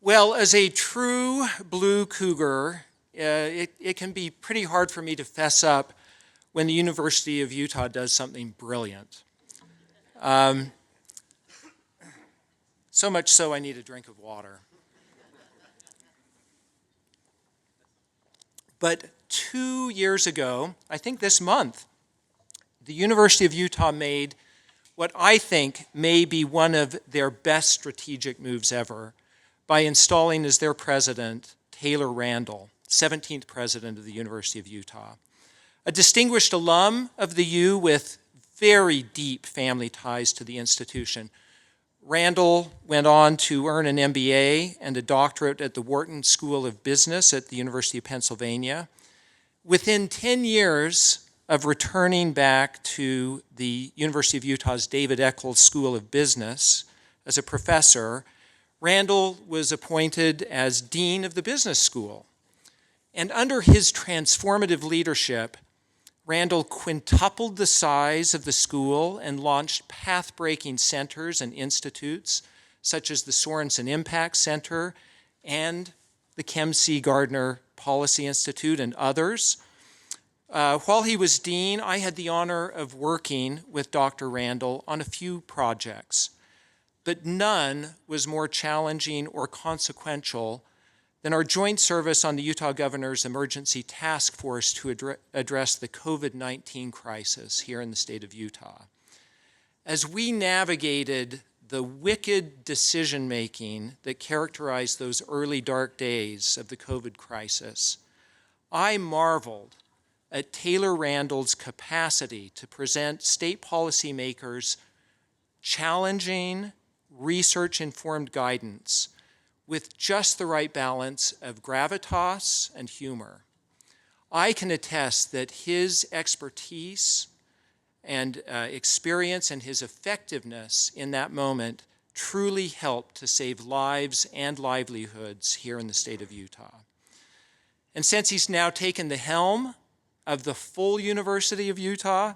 Well, as a true blue cougar, it can be pretty hard for me to fess up when the University of Utah does something brilliant. So much so I need a drink of water. But 2 years ago, I think this month, the University of Utah made what I think may be one of their best strategic moves ever by installing as their president Taylor Randall, 17th president of the University of Utah. A distinguished alum of the U with very deep family ties to the institution. Randall went on to earn an MBA and a doctorate at the Wharton School of Business at the University of Pennsylvania. Within 10 years of returning back to the University of Utah's David Eccles School of Business as a professor, Randall was appointed as dean of the business school. And under his transformative leadership, Randall quintupled the size of the school and launched path-breaking centers and institutes, such as the Sorensen Impact Center and the Kem C. Gardner Policy Institute and others. While he was dean, I had the honor of working with Dr. Randall on a few projects, but none was more challenging or consequential than our joint service on the Utah Governor's Emergency Task Force to address the COVID-19 crisis here in the state of Utah. As we navigated the wicked decision-making that characterized those early dark days of the COVID crisis, I marveled at Taylor Randall's capacity to present state policymakers challenging, research-informed guidance with just the right balance of gravitas and humor. I can attest that his expertise and experience and his effectiveness in that moment truly helped to save lives and livelihoods here in the state of Utah. And since he's now taken the helm of the full University of Utah,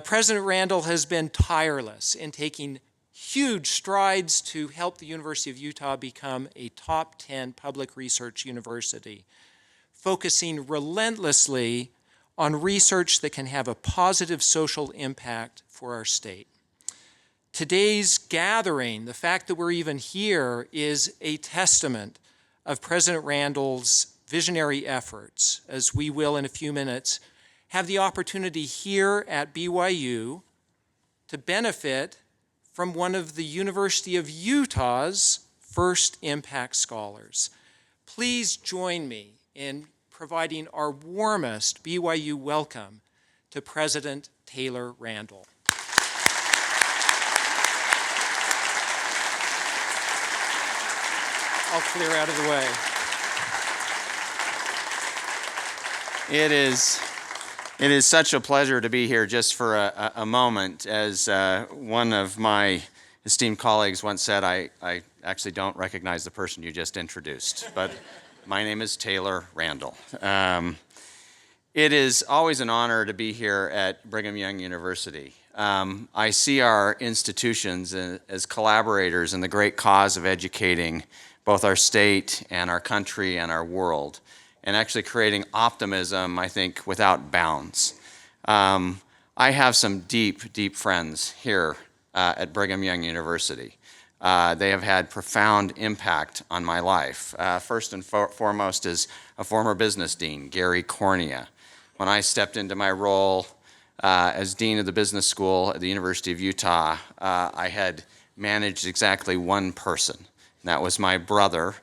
President Randall has been tireless in taking huge strides to help the University of Utah become a top 10 public research university, focusing relentlessly on research that can have a positive social impact for our state. Today's gathering, the fact that we're even here, is a testament of President Randall's visionary efforts, as we will in a few minutes have the opportunity here at BYU to benefit from one of the University of Utah's first impact scholars. Please join me in providing our warmest BYU welcome to President Taylor Randall. I'll clear out of the way. It is such a pleasure to be here just for a moment. As one of my esteemed colleagues once said, I actually don't recognize the person you just introduced, but my name is Taylor Randall. It is always an honor to be here at Brigham Young University. I see our institutions as collaborators in the great cause of educating both our state and our country and our world, and actually creating optimism, I think, without bounds. I have some deep, deep friends here at Brigham Young University. They have had profound impact on my life. First and foremost is a former business dean, Gary Cornea. When I stepped into my role as dean of the business school at the University of Utah, I had managed exactly one person, and that was my brother,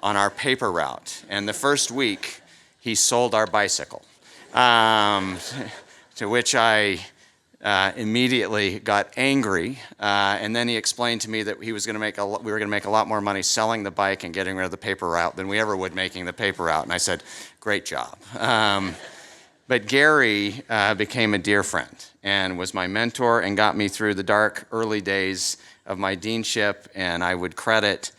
on our paper route. And the first week, he sold our bicycle, to which I immediately got angry. And then he explained to me that we were going to make a lot more money selling the bike and getting rid of the paper route than we ever would making the paper route. And I said, great job. But Gary became a dear friend and was my mentor and got me through the dark early days of my deanship. And I would credit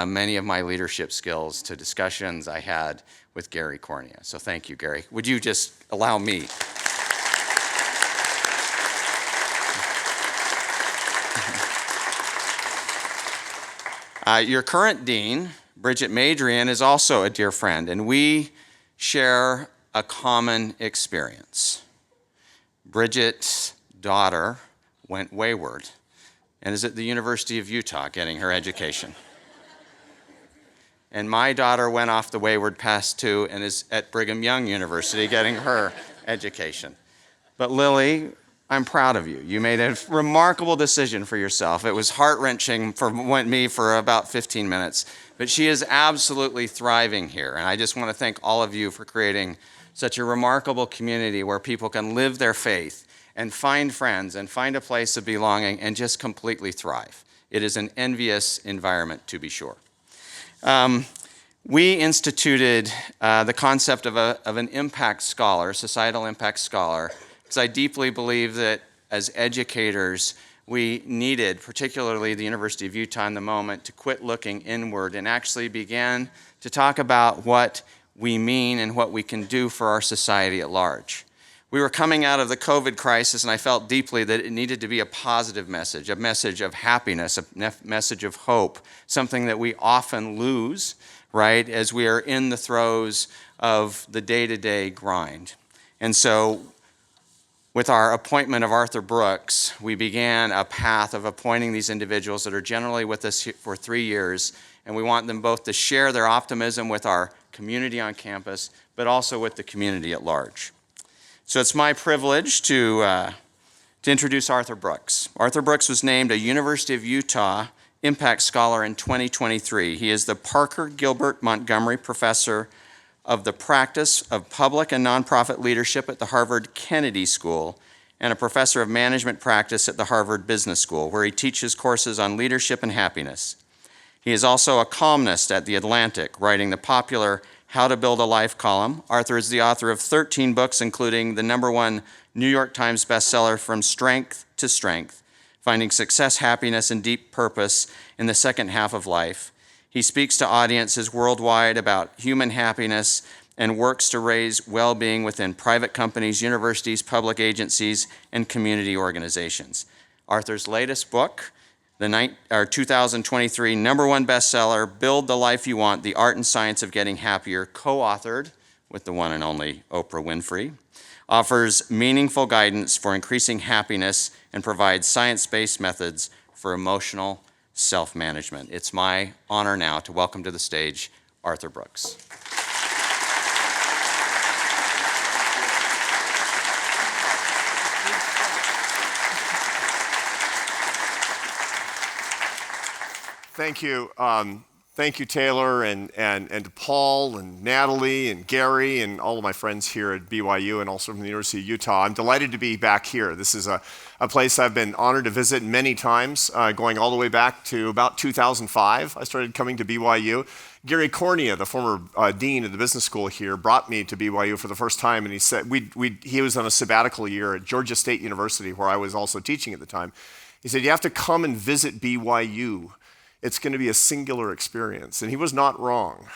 many of my leadership skills to discussions I had with Gary Cornea. So thank you, Gary. Would you just allow me? Your current dean, Bridget Madrian, is also a dear friend, and we share a common experience. Bridget's daughter went wayward and is at the University of Utah getting her education. And my daughter went off the wayward path too and is at Brigham Young University getting her education. But Lily, I'm proud of you. You made a remarkable decision for yourself. It was heart-wrenching for me for about 15 minutes, but she is absolutely thriving here. And I just want to thank all of you for creating such a remarkable community where people can live their faith and find friends and find a place of belonging and just completely thrive. It is an envious environment, to be sure. We instituted the concept of an impact scholar, societal impact scholar, because I deeply believe that as educators, we needed, particularly the University of Utah in the moment, to quit looking inward and actually begin to talk about what we mean and what we can do for our society at large. We were coming out of the COVID crisis, and I felt deeply that it needed to be a positive message, a message of happiness, a message of hope, something that we often lose, right, as we are in the throes of the day-to-day grind. And so with our appointment of Arthur Brooks, we began a path of appointing these individuals that are generally with us for 3 years, and we want them both to share their optimism with our community on campus, but also with the community at large. So it's my privilege to introduce Arthur Brooks. Arthur Brooks was named a University of Utah Impact Scholar in 2023. He is the Parker Gilbert Montgomery Professor of the Practice of Public and Nonprofit Leadership at the Harvard Kennedy School and a Professor of Management Practice at the Harvard Business School, where he teaches courses on leadership and happiness. He is also a columnist at The Atlantic, writing the popular How to Build a Life column. Arthur is the author of 13 books, including the #1 New York Times bestseller, From Strength to Strength, Finding Success, Happiness, and Deep Purpose in the Second Half of Life. He speaks to audiences worldwide about human happiness and works to raise well-being within private companies, universities, public agencies, and community organizations. Arthur's latest book, our 2023 #1 bestseller, Build the Life You Want, The Art and Science of Getting Happier, co-authored with the one and only Oprah Winfrey, offers meaningful guidance for increasing happiness and provides science-based methods for emotional self-management. It's my honor now to welcome to the stage Arthur Brooks. Thank you. Thank you, Taylor, and to Paul and Natalie and Gary and all of my friends here at BYU and also from the University of Utah. I'm delighted to be back here. This is a place I've been honored to visit many times, going all the way back to about 2005. I started coming to BYU. Gary Cornea, the former dean of the business school here, brought me to BYU for the first time, and he said he was on a sabbatical year at Georgia State University, where I was also teaching at the time. He said, "You have to come and visit BYU. It's going to be a singular experience." And he was not wrong.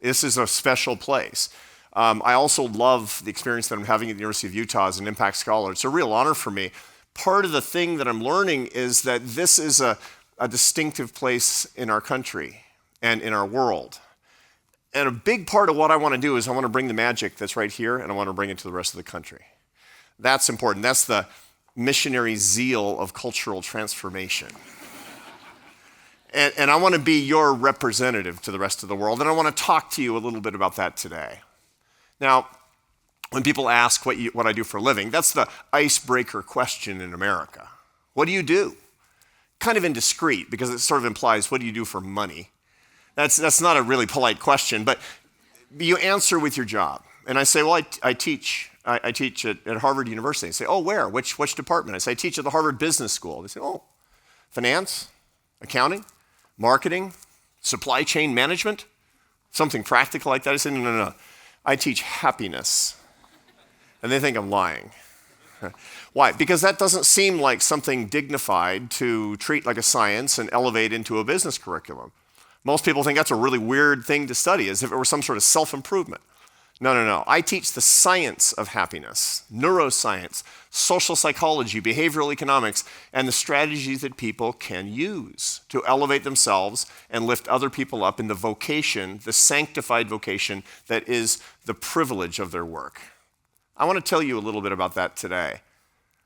This is a special place. I also love the experience that I'm having at the University of Utah as an impact scholar. It's a real honor for me. Part of the thing that I'm learning is that this is a distinctive place in our country and in our world. And a big part of what I want to do is I want to bring the magic that's right here, and I want to bring it to the rest of the country. That's important. That's the missionary zeal of cultural transformation. And I want to be your representative to the rest of the world, and I want to talk to you a little bit about that today. Now, when people ask what I do for a living, that's the icebreaker question in America. What do you do? Kind of indiscreet, because it sort of implies, what do you do for money? That's not a really polite question, but you answer with your job. And I say, well, I teach. I teach at Harvard University. They say, oh, where? Which department? I say, I teach at the Harvard Business School. They say, oh, finance, accounting, marketing, supply chain management, something practical like that. I say, no. I teach happiness. And they think I'm lying. Why? Because that doesn't seem like something dignified to treat like a science and elevate into a business curriculum. Most people think that's a really weird thing to study, as if it were some sort of self-improvement. No. I teach the science of happiness, neuroscience, social psychology, behavioral economics, and the strategies that people can use to elevate themselves and lift other people up in the vocation, the sanctified vocation that is the privilege of their work. I want to tell you a little bit about that today.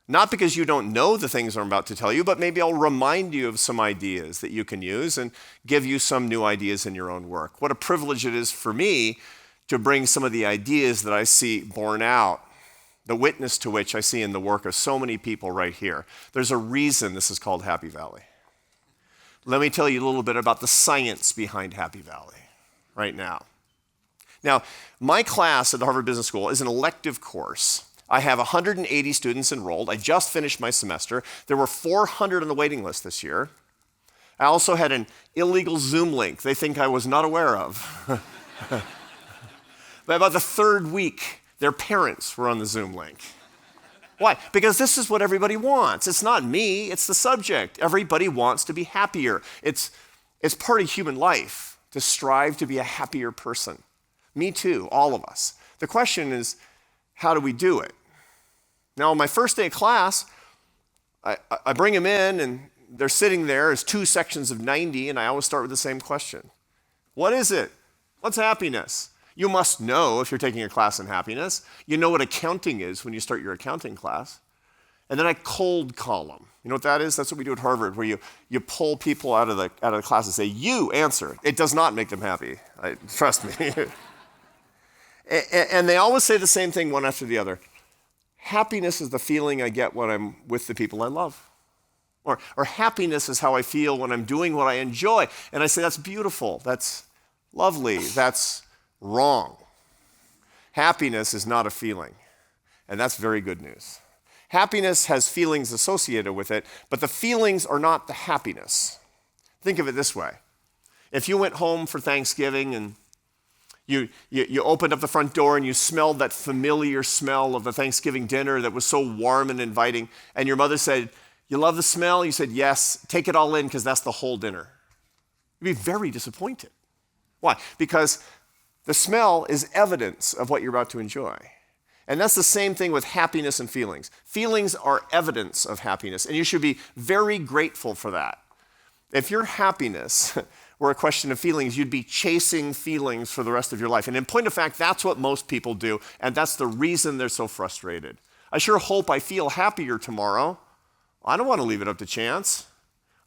Not because you don't know the things I'm about to tell you, but maybe I'll remind you of some ideas that you can use and give you some new ideas in your own work. What a privilege it is for me to bring some of the ideas that I see borne out, the witness to which I see in the work of so many people right here. There's a reason this is called Happy Valley. Let me tell you a little bit about the science behind Happy Valley right now. Now, my class at the Harvard Business School is an elective course. I have 180 students enrolled. I just finished my semester. There were 400 on the waiting list this year. I also had an illegal Zoom link they think I was not aware of. By about the third week, their parents were on the Zoom link. Why? Because this is what everybody wants. It's not me, it's the subject. Everybody wants to be happier. It's part of human life to strive to be a happier person. Me too, all of us. The question is, how do we do it? Now, on my first day of class, I bring them in, and they're sitting there as two sections of 90, and I always start with the same question. What is it? What's happiness? You must know if you're taking a class in happiness. You know what accounting is when you start your accounting class. And then I cold call them. You know what that is? That's what we do at Harvard, where you pull people out of the class and say, you answer. It does not make them happy. Trust me. And they always say the same thing one after the other. Happiness is the feeling I get when I'm with the people I love. Or happiness is how I feel when I'm doing what I enjoy. And I say, that's beautiful. That's lovely. That's wrong. Happiness is not a feeling. And that's very good news. Happiness has feelings associated with it, but the feelings are not the happiness. Think of it this way. If you went home for Thanksgiving and you opened up the front door and you smelled that familiar smell of the Thanksgiving dinner that was so warm and inviting, and your mother said, you love the smell? You said, yes, take it all in because that's the whole dinner. You'd be very disappointed. Why? Because the smell is evidence of what you're about to enjoy. And that's the same thing with happiness and feelings. Feelings are evidence of happiness, and you should be very grateful for that. If your happiness were a question of feelings, you'd be chasing feelings for the rest of your life. And in point of fact, that's what most people do, and that's the reason they're so frustrated. I sure hope I feel happier tomorrow. I don't want to leave it up to chance.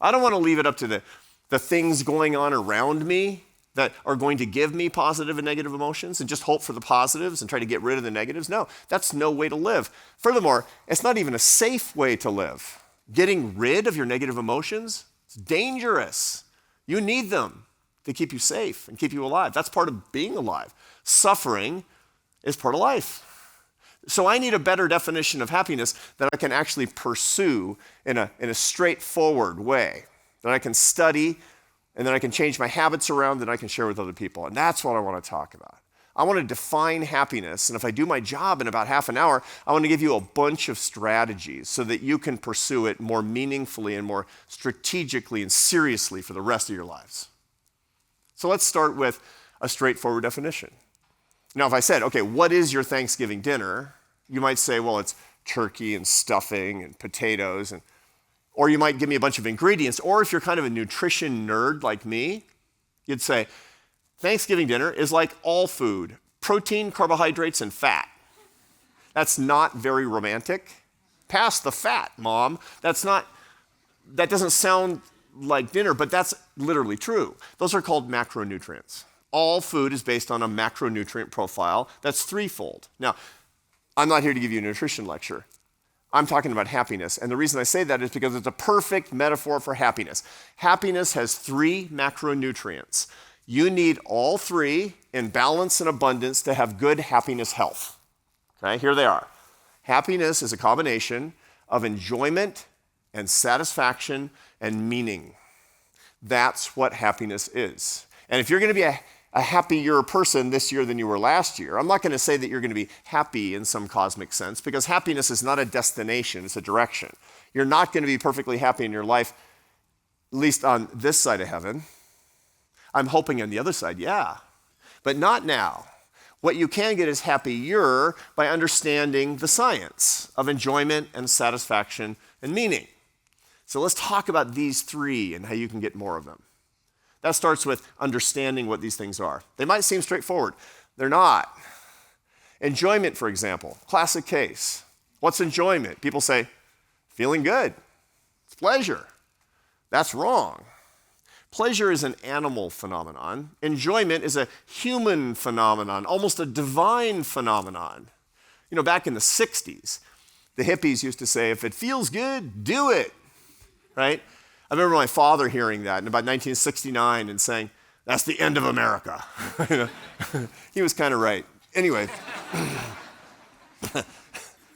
I don't want to leave it up to the things going on around me that are going to give me positive and negative emotions and just hope for the positives and try to get rid of the negatives. No, that's no way to live. Furthermore, it's not even a safe way to live. Getting rid of your negative emotions, it's dangerous. You need them to keep you safe and keep you alive. That's part of being alive. Suffering is part of life. So I need a better definition of happiness that I can actually pursue in a straightforward way, that I can study, and then I can change my habits around, that I can share with other people. And that's what I want to talk about. I want to define happiness, and if I do my job in about half an hour, I want to give you a bunch of strategies so that you can pursue it more meaningfully and more strategically and seriously for the rest of your lives. So let's start with a straightforward definition. Now, if I said, okay, what is your Thanksgiving dinner? You might say, well, it's turkey and stuffing and potatoes, or you might give me a bunch of ingredients. Or if you're kind of a nutrition nerd like me, you'd say, Thanksgiving dinner is like all food, protein, carbohydrates, and fat. That's not very romantic. Pass the fat, Mom. That doesn't sound like dinner, but that's literally true. Those are called macronutrients. All food is based on a macronutrient profile that's threefold. Now, I'm not here to give you a nutrition lecture. I'm talking about happiness. And the reason I say that is because it's a perfect metaphor for happiness. Happiness has 3 macronutrients. You need all 3 in balance and abundance to have good happiness health. Okay, here they are. Happiness is a combination of enjoyment and satisfaction and meaning. That's what happiness is. And if you're going to be a happier person this year than you were last year, I'm not going to say that you're going to be happy in some cosmic sense, because happiness is not a destination, it's a direction. You're not going to be perfectly happy in your life, at least on this side of heaven. I'm hoping on the other side, yeah, but not now. What you can get is happier by understanding the science of enjoyment and satisfaction and meaning. So let's talk about these three and how you can get more of them. That starts with understanding what these things are. They might seem straightforward. They're not. Enjoyment, for example, classic case. What's enjoyment? People say, feeling good. It's pleasure. That's wrong. Pleasure is an animal phenomenon. Enjoyment is a human phenomenon, almost a divine phenomenon. You know, back in the 60s, the hippies used to say, if it feels good, do it, right? I remember my father hearing that in about 1969 and saying, that's the end of America. You know? He was kind of right. Anyway,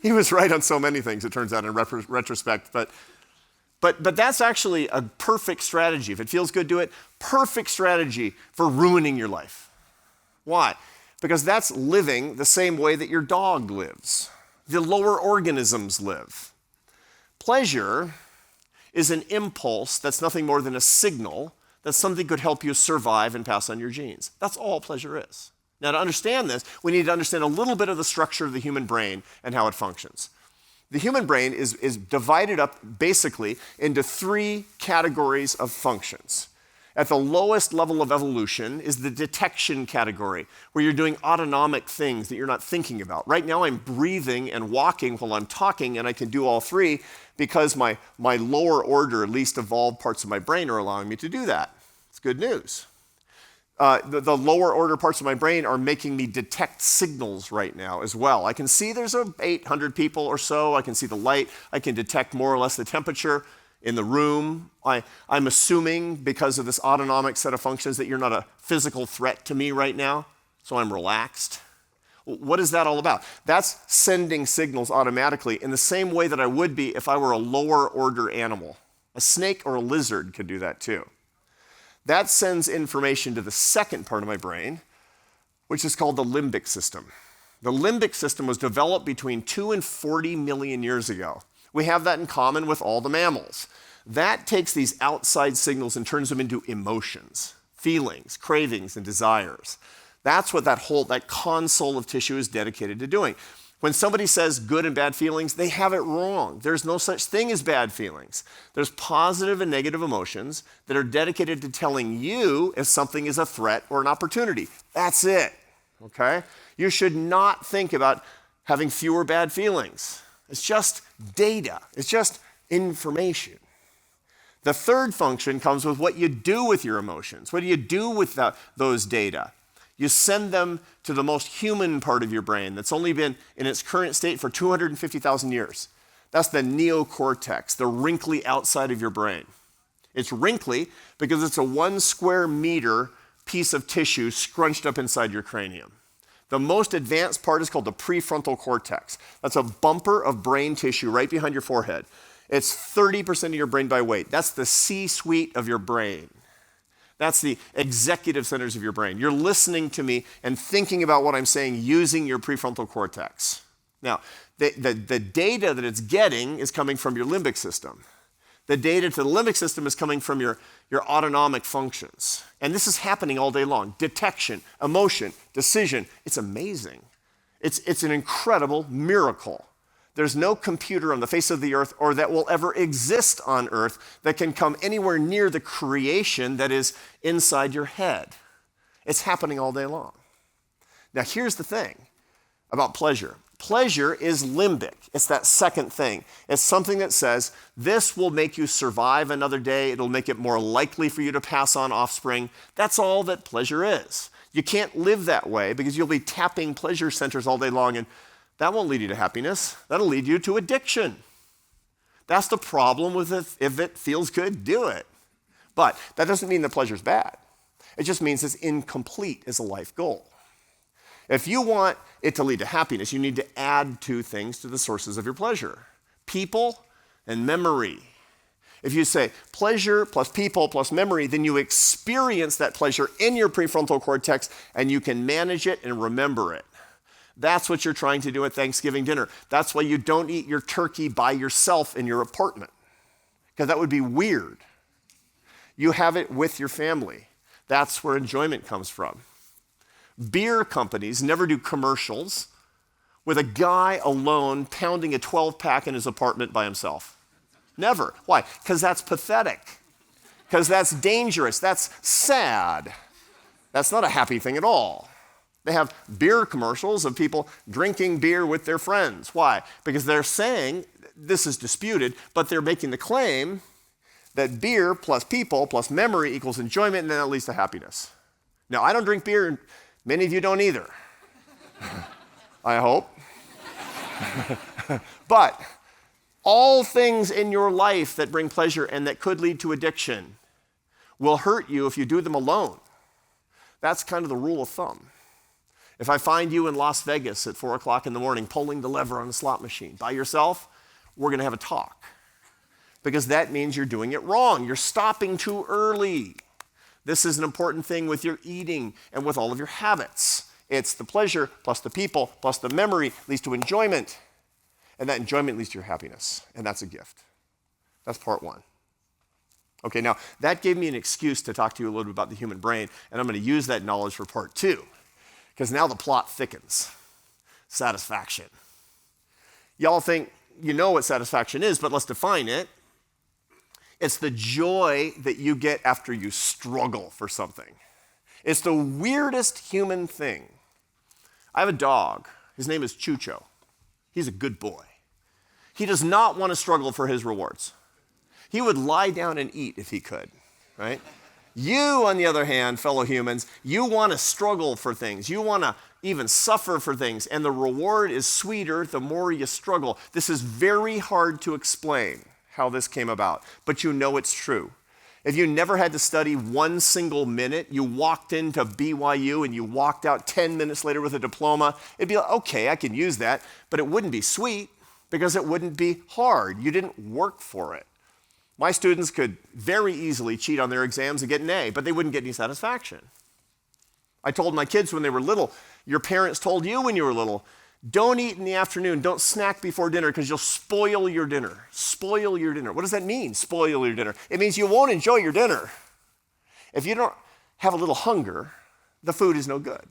he was right on so many things, it turns out, in retrospect, But that's actually a perfect strategy. If it feels good, do it. Perfect strategy for ruining your life. Why? Because that's living the same way that your dog lives. The lower organisms live. Pleasure is an impulse that's nothing more than a signal that something could help you survive and pass on your genes. That's all pleasure is. Now, to understand this, we need to understand a little bit of the structure of the human brain and how it functions. The human brain is divided up basically into three categories of functions. At the lowest level of evolution is the detection category, where you're doing autonomic things that you're not thinking about. Right now I'm breathing and walking while I'm talking, and I can do all three because my lower order, least evolved parts of my brain are allowing me to do that. It's good news. The lower order parts of my brain are making me detect signals right now as well. I can see there's 800 people or so. I can see the light. I can detect more or less the temperature in the room. I'm assuming because of this autonomic set of functions that you're not a physical threat to me right now, so I'm relaxed. What is that all about? That's sending signals automatically in the same way that I would be if I were a lower order animal. A snake or a lizard could do that too. That sends information to the second part of my brain, which is called the limbic system. The limbic system was developed between 2 and 40 million years ago. We have that in common with all the mammals. That takes these outside signals and turns them into emotions, feelings, cravings, and desires. That's what that console of tissue is dedicated to doing. When somebody says good and bad feelings, they have it wrong. There's no such thing as bad feelings. There's positive and negative emotions that are dedicated to telling you if something is a threat or an opportunity. That's it, okay? You should not think about having fewer bad feelings. It's just data. It's just information. The third function comes with what you do with your emotions. What do you do with those data? You send them to the most human part of your brain that's only been in its current state for 250,000 years. That's the neocortex, the wrinkly outside of your brain. It's wrinkly because it's a 1 square meter piece of tissue scrunched up inside your cranium. The most advanced part is called the prefrontal cortex. That's a bumper of brain tissue right behind your forehead. It's 30% of your brain by weight. That's the C-suite of your brain. That's the executive centers of your brain. You're listening to me and thinking about what I'm saying using your prefrontal cortex. Now, the data that it's getting is coming from your limbic system. The data to the limbic system is coming from your autonomic functions. And this is happening all day long. Detection, emotion, decision. It's amazing. It's an incredible miracle. There's no computer on the face of the earth or that will ever exist on earth that can come anywhere near the creation that is inside your head. It's happening all day long. Now, here's the thing about pleasure. Pleasure is limbic. It's that second thing. It's something that says, this will make you survive another day. It'll make it more likely for you to pass on offspring. That's all that pleasure is. You can't live that way because you'll be tapping pleasure centers all day long, and that won't lead you to happiness. That'll lead you to addiction. That's the problem with it. If it feels good, do it. But that doesn't mean that pleasure's bad. It just means it's incomplete as a life goal. If you want it to lead to happiness, you need to add 2 things to the sources of your pleasure: people and memory. If you say pleasure plus people plus memory, then you experience that pleasure in your prefrontal cortex and you can manage it and remember it. That's what you're trying to do at Thanksgiving dinner. That's why you don't eat your turkey by yourself in your apartment, because that would be weird. You have it with your family. That's where enjoyment comes from. Beer companies never do commercials with a guy alone pounding a 12-pack in his apartment by himself. Never. Why? Because that's pathetic. Because that's dangerous. That's sad. That's not a happy thing at all. They have beer commercials of people drinking beer with their friends. Why? Because they're saying, this is disputed, but they're making the claim that beer plus people plus memory equals enjoyment, and then that leads to happiness. Now, I don't drink beer, and many of you don't either. I hope. But all things in your life that bring pleasure and that could lead to addiction will hurt you if you do them alone. That's kind of the rule of thumb. If I find you in Las Vegas at 4 o'clock in the morning pulling the lever on a slot machine by yourself, we're going to have a talk. Because that means you're doing it wrong. You're stopping too early. This is an important thing with your eating and with all of your habits. It's the pleasure plus the people plus the memory leads to enjoyment. And that enjoyment leads to your happiness. And that's a gift. That's part one. Okay, now that gave me an excuse to talk to you a little bit about the human brain, and I'm going to use that knowledge for part two. Because now the plot thickens. Satisfaction. Y'all think you know what satisfaction is, but let's define it. It's the joy that you get after you struggle for something. It's the weirdest human thing. I have a dog. His name is Chucho. He's a good boy. He does not want to struggle for his rewards. He would lie down and eat if he could, right? You, on the other hand, fellow humans, you want to struggle for things. You want to even suffer for things, and the reward is sweeter the more you struggle. This is very hard to explain how this came about, but you know it's true. If you never had to study one single minute, you walked into BYU and you walked out 10 minutes later with a diploma, it'd be like, okay, I can use that, but it wouldn't be sweet because it wouldn't be hard. You didn't work for it. My students could very easily cheat on their exams and get an A, but they wouldn't get any satisfaction. I told my kids when they were little, your parents told you when you were little, don't eat in the afternoon, don't snack before dinner because you'll spoil your dinner. Spoil your dinner. What does that mean, spoil your dinner? It means you won't enjoy your dinner. If you don't have a little hunger, the food is no good.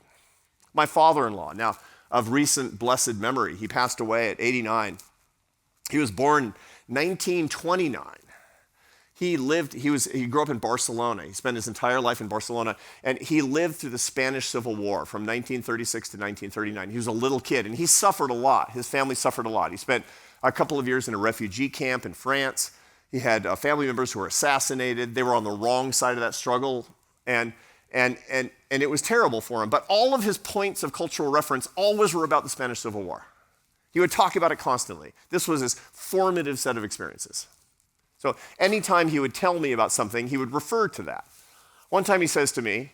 My father-in-law, now of recent blessed memory, he passed away at 89. He was born 1929. He grew up in Barcelona. He spent his entire life in Barcelona, and he lived through the Spanish Civil War from 1936 to 1939. He was a little kid, and he suffered a lot. His family suffered a lot. He spent a couple of years in a refugee camp in France. He had family members who were assassinated. They were on the wrong side of that struggle, and it was terrible for him. But all of his points of cultural reference always were about the Spanish Civil War. He would talk about it constantly. This was his formative set of experiences. So anytime he would tell me about something, he would refer to that. One time he says to me,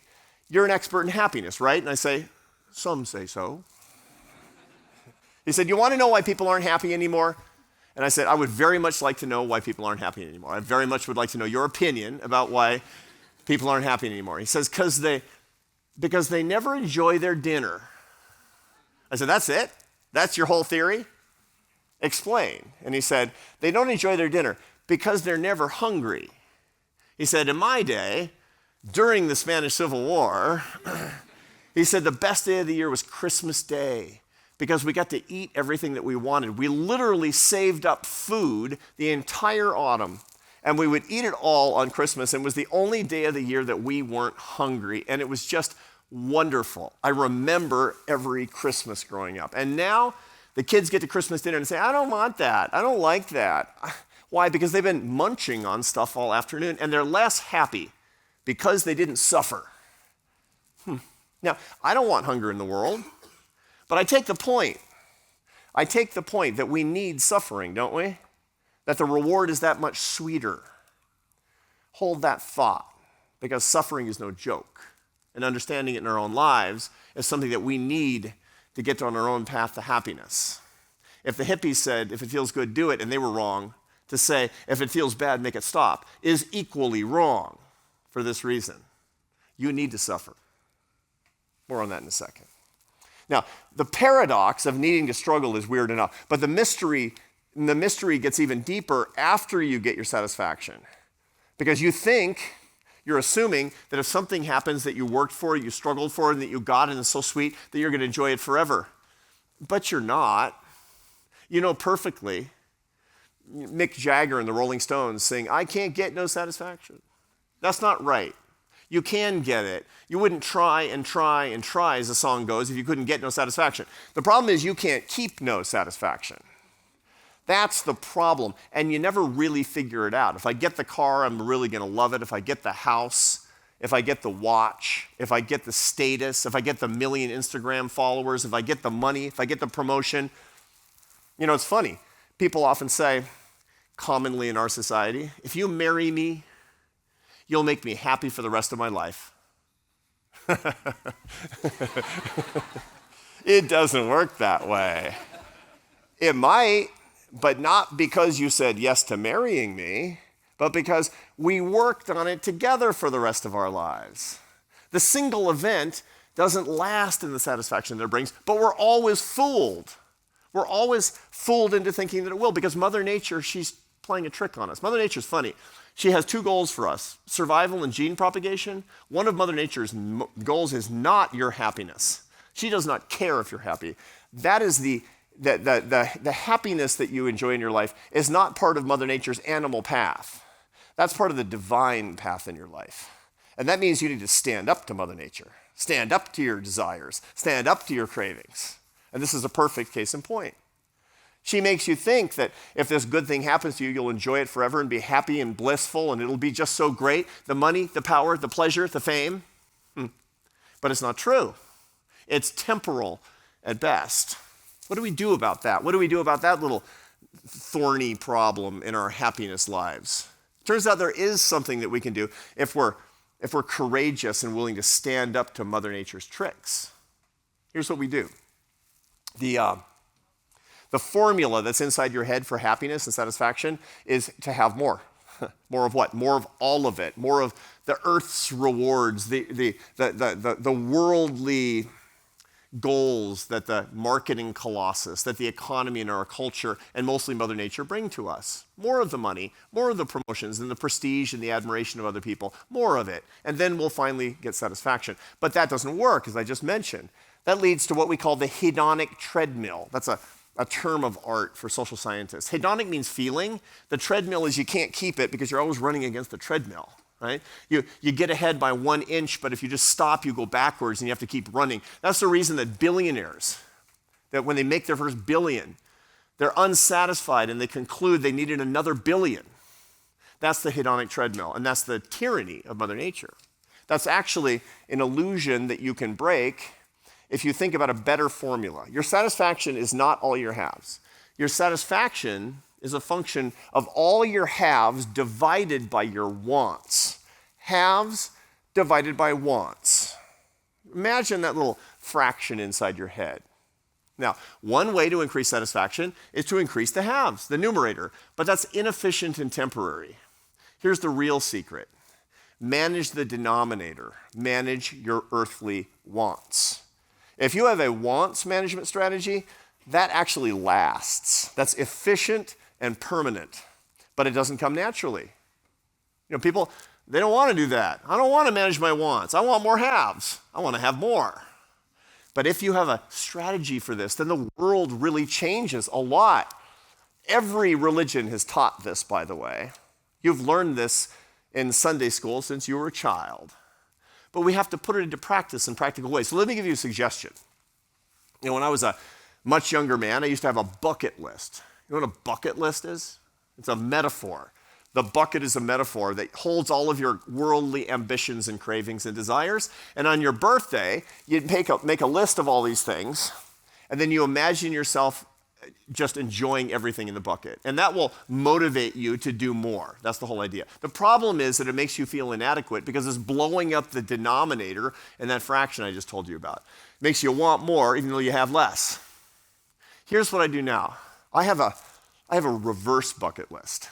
"You're an expert in happiness, right?" And I say, "Some say so." He said, "You want to know why people aren't happy anymore?" And I said, "I would very much like to know why people aren't happy anymore. I very much would like to know your opinion about why people aren't happy anymore." He says, because they never enjoy their dinner. I said, "That's it? That's your whole theory? Explain." And he said, "They don't enjoy their dinner because they're never hungry." He said, "In my day, during the Spanish Civil War," he said, "the best day of the year was Christmas Day because we got to eat everything that we wanted. We literally saved up food the entire autumn, and we would eat it all on Christmas, and it was the only day of the year that we weren't hungry, and it was just wonderful. I remember every Christmas growing up." And now the kids get to Christmas dinner and say, "I don't want that. I don't like that." Why? Because they've been munching on stuff all afternoon, and they're less happy because they didn't suffer. Now, I don't want hunger in the world, but I take the point. I take the point that we need suffering, don't we? That the reward is that much sweeter. Hold that thought, because suffering is no joke, and understanding it in our own lives is something that we need to get on our own path to happiness. If the hippies said, "If it feels good, do it," and they were wrong, to say, "If it feels bad, make it stop," is equally wrong for this reason. You need to suffer. More on that in a second. Now, the paradox of needing to struggle is weird enough, but the mystery gets even deeper after you get your satisfaction. Because you think You're assuming that if something happens that you worked for, you struggled for, and that you got, and it's so sweet, that you're going to enjoy it forever. But you're not. You know perfectly. Mick Jagger and the Rolling Stones sing, "I can't get no satisfaction." That's not right. You can get it. You wouldn't try and try and try, as the song goes, if you couldn't get no satisfaction. The problem is you can't keep no satisfaction. That's the problem, and you never really figure it out. If I get the car, I'm really going to love it. If I get the house, if I get the watch, if I get the status, if I get the million Instagram followers, if I get the money, if I get the promotion. You know, it's funny. People often say, commonly in our society, if you marry me, you'll make me happy for the rest of my life. It doesn't work that way. It might, but not because you said yes to marrying me, but because we worked on it together for the rest of our lives. The single event doesn't last in the satisfaction that it brings, but we're always fooled. We're always fooled into thinking that it will, because Mother Nature, she's playing a trick on us. Mother Nature's funny. She has two goals for us, survival and gene propagation. One of Mother Nature's goals is not your happiness. She does not care if you're happy. That is the happiness that you enjoy in your life is not part of Mother Nature's animal path. That's part of the divine path in your life. And that means you need to stand up to Mother Nature, stand up to your desires, stand up to your cravings. And this is a perfect case in point. She makes you think that if this good thing happens to you, you'll enjoy it forever and be happy and blissful, and it'll be just so great. The money, the power, the pleasure, the fame. But it's not true. It's temporal at best. What do we do about that? What do we do about that little thorny problem in our happiness lives? Turns out there is something that we can do if we're courageous and willing to stand up to Mother Nature's tricks. Here's what we do. The formula that's inside your head for happiness and satisfaction is to have more. More of what? More of all of it. More of the earth's rewards, the worldly goals that the marketing colossus, that the economy and our culture, and mostly Mother Nature bring to us. More of the money, more of the promotions and the prestige and the admiration of other people, more of it. And then we'll finally get satisfaction. But that doesn't work, as I just mentioned. That leads to what we call the hedonic treadmill. That's a term of art for social scientists. Hedonic means feeling. The treadmill is you can't keep it because you're always running against the treadmill, right? You get ahead by 1 inch, but if you just stop, you go backwards and you have to keep running. That's the reason that billionaires, that when they make their first billion, they're unsatisfied and they conclude they needed another billion. That's the hedonic treadmill, and that's the tyranny of Mother Nature. That's actually an illusion that you can break if you think about a better formula. Your satisfaction is not all your haves. Your satisfaction is a function of all your haves divided by your wants. Haves divided by wants. Imagine that little fraction inside your head. Now, one way to increase satisfaction is to increase the haves, the numerator, but that's inefficient and temporary. Here's the real secret. Manage the denominator. Manage your earthly wants. If you have a wants management strategy, that actually lasts. That's efficient and permanent, but it doesn't come naturally. You know, people, they don't want to do that. I don't want to manage my wants. I want more haves. I want to have more. But if you have a strategy for this, then the world really changes a lot. Every religion has taught this, by the way. You've learned this in Sunday school since you were a child. But we have to put it into practice in practical ways. So let me give you a suggestion. You know, when I was a much younger man, I used to have a bucket list. You know what a bucket list is? It's a metaphor. The bucket is a metaphor that holds all of your worldly ambitions and cravings and desires. And on your birthday, you make a list of all these things, and then you imagine yourself just enjoying everything in the bucket. And that will motivate you to do more. That's the whole idea. The problem is that it makes you feel inadequate because it's blowing up the denominator in that fraction I just told you about. It makes you want more even though you have less. Here's what I do now. I have a reverse bucket list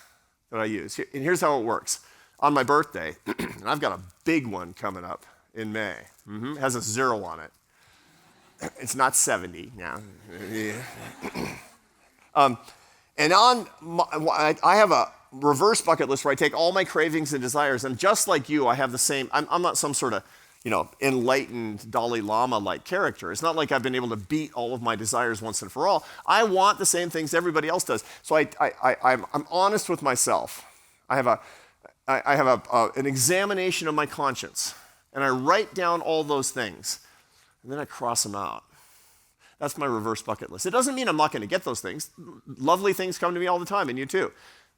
that I use. And here's how it works. On my birthday, and I've got a big one coming up in May. It has a 0 on it. It's not 70 now. And I have reverse bucket list where I take all my cravings and desires, and just like you, I have the same, I'm not some sort of, enlightened Dalai Lama-like character. It's not like I've been able to beat all of my desires once and for all. I want the same things everybody else does. So I'm honest with myself. I have an examination of my conscience, and I write down all those things, and then I cross them out. That's my reverse bucket list. It doesn't mean I'm not going to get those things. Lovely things come to me all the time, and you too.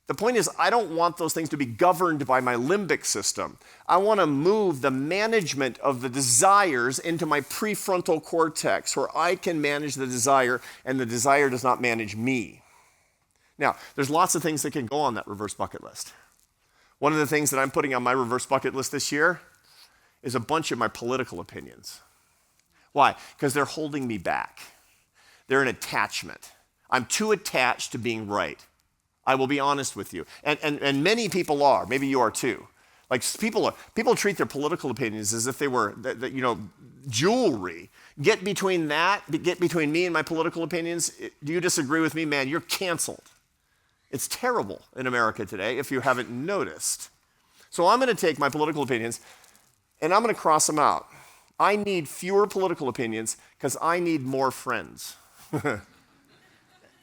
The point is, I don't want those things to be governed by my limbic system. I want to move the management of the desires into my prefrontal cortex, where I can manage the desire, and the desire does not manage me. Now, there's lots of things that can go on that reverse bucket list. One of the things that I'm putting on my reverse bucket list this year is a bunch of my political opinions. Why? Because they're holding me back. They're an attachment. I'm too attached to being right. I will be honest with you. And many people are. Maybe you are too. Like people treat their political opinions as if they were, jewelry. Get between me and my political opinions. Do you disagree with me? Man, you're canceled. It's terrible in America today if you haven't noticed. So I'm going to take my political opinions and I'm going to cross them out. I need fewer political opinions because I need more friends.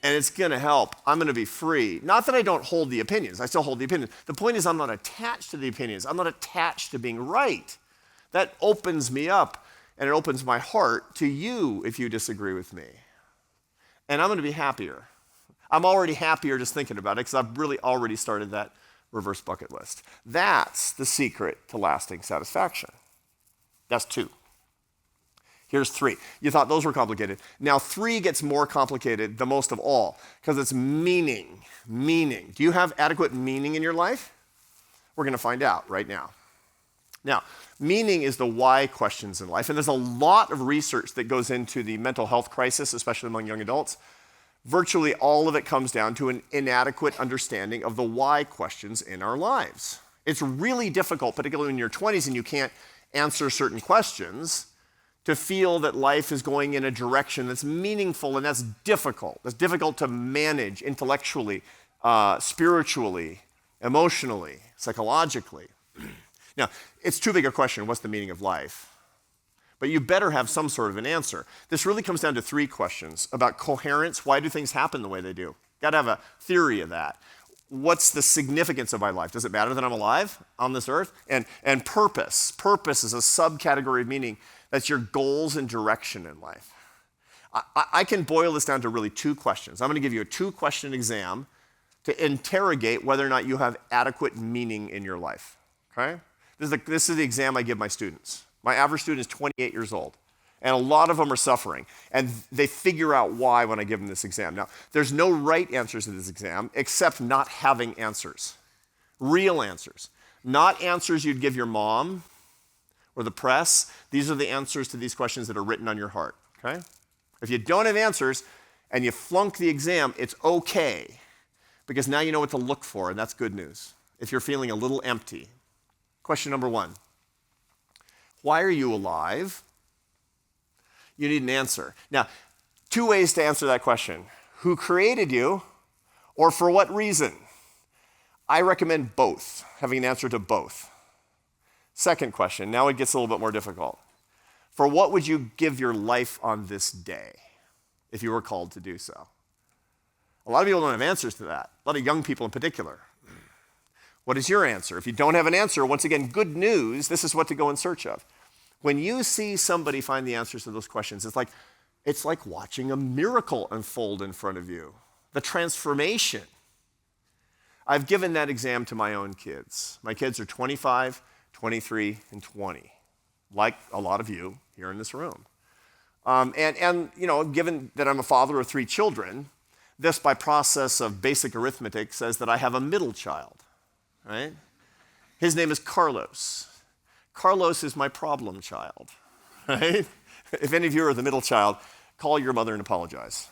And it's going to help. I'm going to be free. Not that I don't hold the opinions. I still hold the opinions. The point is I'm not attached to the opinions. I'm not attached to being right. That opens me up, and it opens my heart to you if you disagree with me. And I'm going to be happier. I'm already happier just thinking about it because I've really already started that reverse bucket list. That's the secret to lasting satisfaction. That's 2. Here's 3. You thought those were complicated. Now 3 gets more complicated, the most of all, because it's meaning. Meaning. Do you have adequate meaning in your life? We're going to find out right now. Now, meaning is the why questions in life, and there's a lot of research that goes into the mental health crisis, especially among young adults. Virtually all of it comes down to an inadequate understanding of the why questions in our lives. It's really difficult, particularly in your 20s and you can't answer certain questions, to feel that life is going in a direction that's meaningful, and that's difficult. That's difficult to manage intellectually, spiritually, emotionally, psychologically. Now, it's too big a question, what's the meaning of life? But you better have some sort of an answer. This really comes down to 3 questions about coherence. Why do things happen the way they do? Got to have a theory of that. What's the significance of my life? Does it matter that I'm alive on this earth? And purpose. Purpose is a subcategory of meaning. That's your goals and direction in life. I can boil this down to really 2 questions. I'm going to give you a 2-question exam to interrogate whether or not you have adequate meaning in your life. Okay? This is the exam I give my students. My average student is 28 years old, and a lot of them are suffering, and they figure out why when I give them this exam. Now, there's no right answers to this exam except not having answers. Real answers. Not answers you'd give your mom or the press. These are the answers to these questions that are written on your heart, okay? If you don't have answers and you flunk the exam, it's okay, because now you know what to look for, and that's good news. If you're feeling a little empty. Question number 1. Why are you alive? You need an answer. Now, 2 ways to answer that question. Who created you, or for what reason? I recommend both, having an answer to both. Second question, now it gets a little bit more difficult. For what would you give your life on this day if you were called to do so? A lot of people don't have answers to that, a lot of young people in particular. What is your answer? If you don't have an answer, once again, good news, this is what to go in search of. When you see somebody find the answers to those questions, it's like watching a miracle unfold in front of you. The transformation. I've given that exam to my own kids. My kids are 25, 23, and 20, like a lot of you here in this room. Given that I'm a father of 3 children, this by process of basic arithmetic says that I have a middle child, right? His name is Carlos. Carlos is my problem child, right? If any of you are the middle child, call your mother and apologize.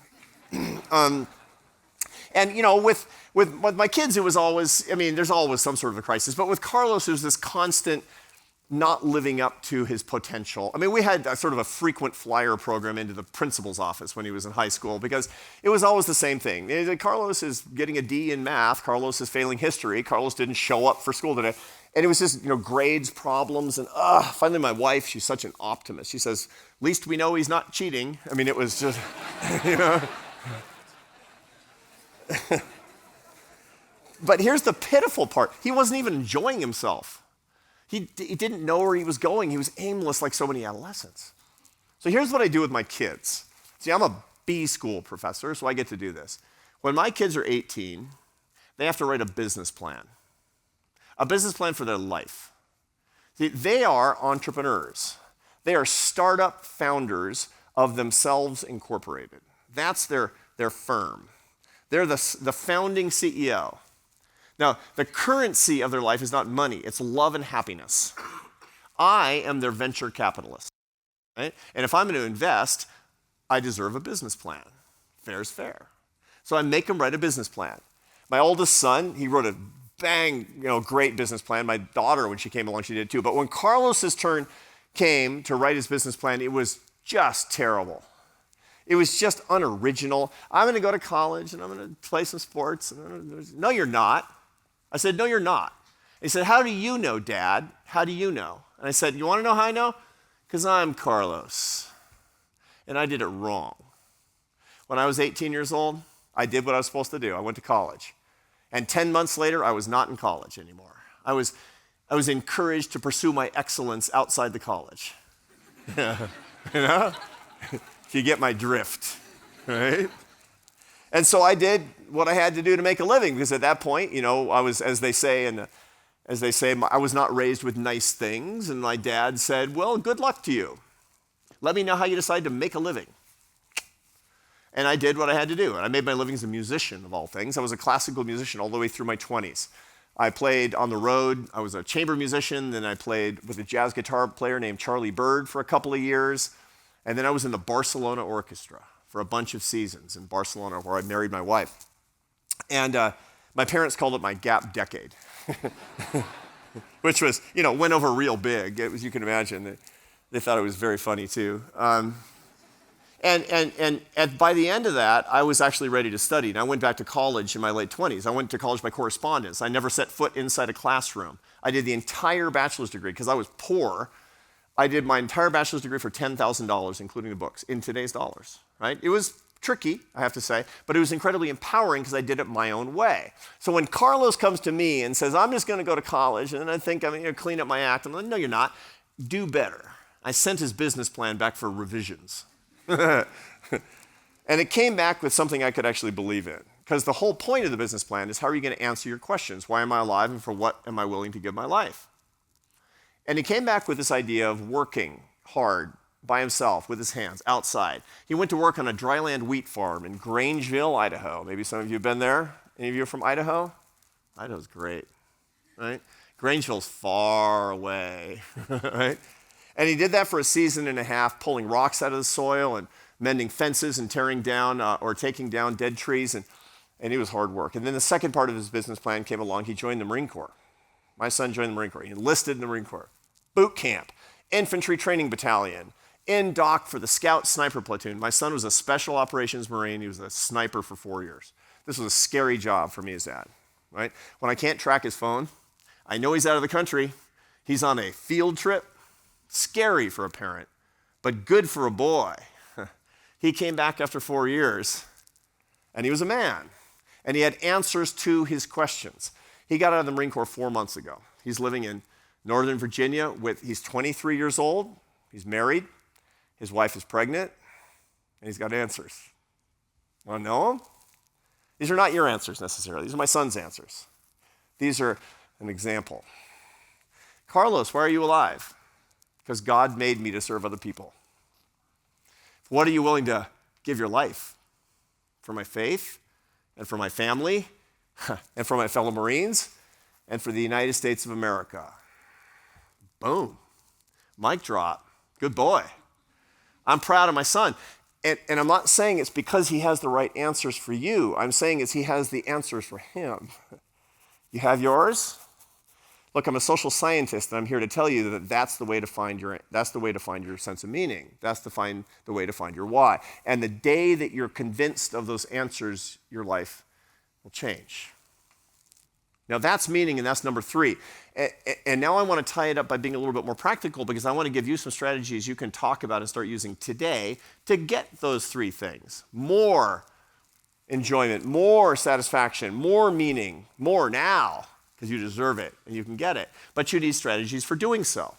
With my kids, it was always, there's always some sort of a crisis, but with Carlos, there's this constant not living up to his potential. I mean, we had a sort of a frequent flyer program into the principal's office when he was in high school because it was always the same thing. Carlos is getting a D in math. Carlos is failing history. Carlos didn't show up for school today. And it was just, grades, problems, and finally my wife, she's such an optimist. She says, at least we know he's not cheating. I mean, it was just, But here's the pitiful part. He wasn't even enjoying himself. He didn't know where he was going. He was aimless like so many adolescents. So here's what I do with my kids. See, I'm a B school professor, so I get to do this. When my kids are 18, they have to write a business plan for their life. See, they are entrepreneurs. They are startup founders of Themselves Incorporated. That's their firm. They're the founding CEO. Now, the currency of their life is not money, it's love and happiness. I am their venture capitalist, right? And if I'm going to invest, I deserve a business plan. Fair is fair. So I make them write a business plan. My oldest son, he wrote a great business plan. My daughter, when she came along, she did too. But when Carlos's turn came to write his business plan, it was just terrible. It was just unoriginal. I'm going to go to college and I'm going to play some sports. No, you're not. I said, no, you're not. He said, how do you know, Dad? How do you know? And I said, you want to know how I know? Because I'm Carlos. And I did it wrong. When I was 18 years old, I did what I was supposed to do. I went to college. And 10 months later, I was not in college anymore. I was encouraged to pursue my excellence outside the college. If you get my drift, right? And so I did what I had to do to make a living, because at that point, I was, as they say, I was not raised with nice things, and my dad said, well, good luck to you. Let me know how you decide to make a living. And I did what I had to do, and I made my living as a musician, of all things. I was a classical musician all the way through my 20s. I played on the road. I was a chamber musician, then I played with a jazz guitar player named Charlie Bird for a couple of years, and then I was in the Barcelona Orchestra for a bunch of seasons in Barcelona, where I married my wife. And my parents called it my gap decade, which was, went over real big. It was, you can imagine, they thought it was very funny too. And by the end of that, I was actually ready to study. And I went back to college in my late 20s. I went to college by correspondence. I never set foot inside a classroom. I did the entire bachelor's degree because I was poor. I did my entire bachelor's degree for $10,000, including the books, in today's dollars, right? It was tricky, I have to say, but it was incredibly empowering because I did it my own way. So when Carlos comes to me and says, I'm just going to go to college, and then I think I'm going to clean up my act, I'm like, no, you're not. Do better. I sent his business plan back for revisions. And it came back with something I could actually believe in. Because the whole point of the business plan is, how are you going to answer your questions? Why am I alive, and for what am I willing to give my life? And he came back with this idea of working hard by himself with his hands outside. He went to work on a dryland wheat farm in Grangeville, Idaho. Maybe some of you have been there. Any of you are from Idaho? Idaho's great, right? Grangeville's far away, right? And he did that for a season and a half, pulling rocks out of the soil and mending fences and tearing down or taking down dead trees, and it was hard work. And then the second part of his business plan came along. He joined the Marine Corps. My son joined the Marine Corps. He enlisted in the Marine Corps. Boot camp, infantry training battalion, in dock for the Scout Sniper Platoon. My son was a Special Operations Marine. He was a sniper for 4 years. This was a scary job for me as dad, right? When I can't track his phone, I know he's out of the country. He's on a field trip. Scary for a parent, but good for a boy. He came back after 4 years, and he was a man, and he had answers to his questions. He got out of the Marine Corps 4 months ago. He's living in Northern Virginia he's 23 years old, he's married, his wife is pregnant, and he's got answers. Want to know them? These are not your answers necessarily. These are my son's answers. These are an example. Carlos, why are you alive? Because God made me to serve other people. What are you willing to give your life? For my faith, and for my family, and for my fellow Marines, and for the United States of America. Boom. Mic drop. Good boy. I'm proud of my son. And I'm not saying it's because he has the right answers for you. I'm saying he has the answers for him. You have yours? Look, I'm a social scientist, and I'm here to tell you that that's the way to find your sense of meaning. That's the way to find your why. And the day that you're convinced of those answers, your life will change. Now that's meaning, and that's number 3. And now I want to tie it up by being a little bit more practical, because I want to give you some strategies you can talk about and start using today to get those 3 things. More enjoyment, more satisfaction, more meaning, more now, because you deserve it and you can get it. But you need strategies for doing so.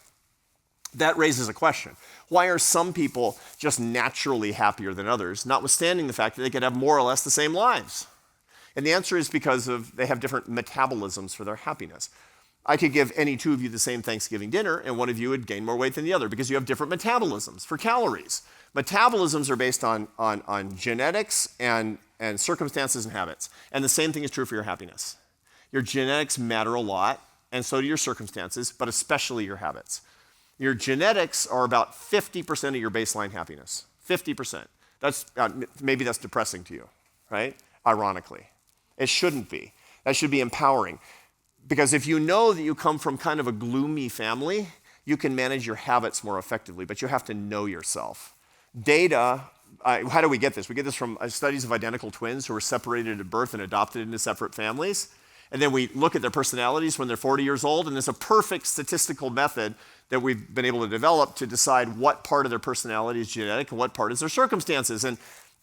That raises a question. Why are some people just naturally happier than others, notwithstanding the fact that they could have more or less the same lives? And the answer is because they have different metabolisms for their happiness. I could give any 2 of you the same Thanksgiving dinner, and one of you would gain more weight than the other because you have different metabolisms for calories. Metabolisms are based on genetics and circumstances and habits. And the same thing is true for your happiness. Your genetics matter a lot, and so do your circumstances, but especially your habits. Your genetics are about 50% of your baseline happiness. 50%. Maybe that's depressing to you, right? Ironically. It shouldn't be. That should be empowering. Because if you know that you come from kind of a gloomy family, you can manage your habits more effectively, but you have to know yourself. Data, how do we get this? We get this from studies of identical twins who were separated at birth and adopted into separate families. And then we look at their personalities when they're 40 years old, and there's a perfect statistical method that we've been able to develop to decide what part of their personality is genetic and what part is their circumstances. And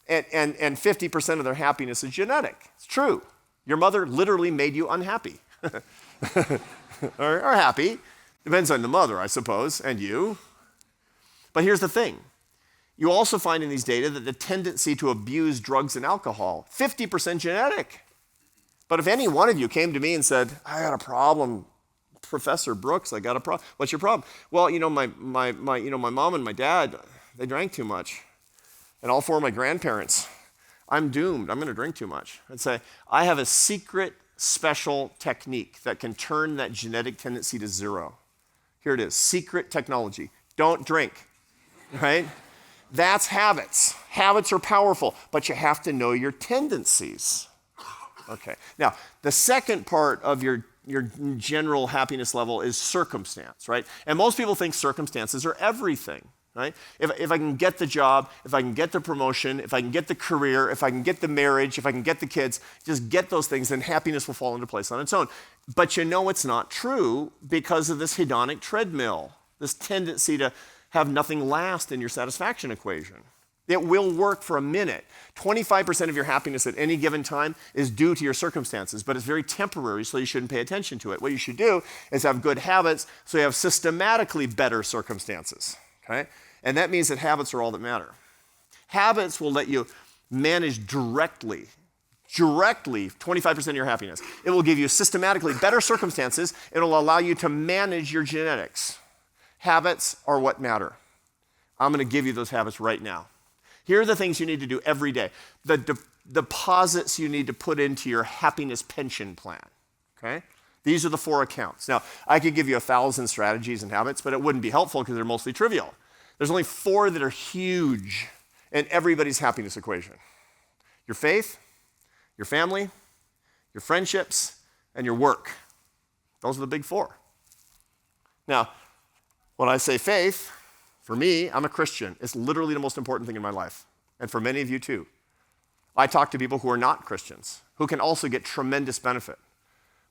50% of their happiness is genetic. It's true. Your mother literally made you unhappy. or happy. Depends on the mother, I suppose, and you. But here's the thing. You also find in these data that the tendency to abuse drugs and alcohol, 50% genetic. But if any one of you came to me and said, I got a problem, Professor Brooks, I got a problem. What's your problem? Well, my mom and my dad, they drank too much. And all 4 of my grandparents, I'm doomed. I'm going to drink too much. I'd say, I have a secret, special technique that can turn that genetic tendency to 0. Here it is, secret technology. Don't drink, right? That's habits. Habits are powerful, but you have to know your tendencies. Okay, now, the second part of your general happiness level is circumstance, right? And most people think circumstances are everything. Right? If I can get the job, if I can get the promotion, if I can get the career, if I can get the marriage, if I can get the kids, just get those things, then happiness will fall into place on its own. But you know it's not true because of this hedonic treadmill, this tendency to have nothing last in your satisfaction equation. It will work for a minute. 25% of your happiness at any given time is due to your circumstances, but it's very temporary, so you shouldn't pay attention to it. What you should do is have good habits so you have systematically better circumstances. Okay? And that means that habits are all that matter. Habits will let you manage directly 25% of your happiness. It will give you systematically better circumstances. It will allow you to manage your genetics. Habits are what matter. I'm going to give you those habits right now. Here are the things you need to do every day. The deposits you need to put into your happiness pension plan. Okay? These are the 4 accounts. Now, I could give you 1,000 strategies and habits, but it wouldn't be helpful because they're mostly trivial. There's only 4 that are huge in everybody's happiness equation. Your faith, your family, your friendships, and your work. Those are the big 4. Now, when I say faith, for me, I'm a Christian. It's literally the most important thing in my life. And for many of you too. I talk to people who are not Christians, who can also get tremendous benefit.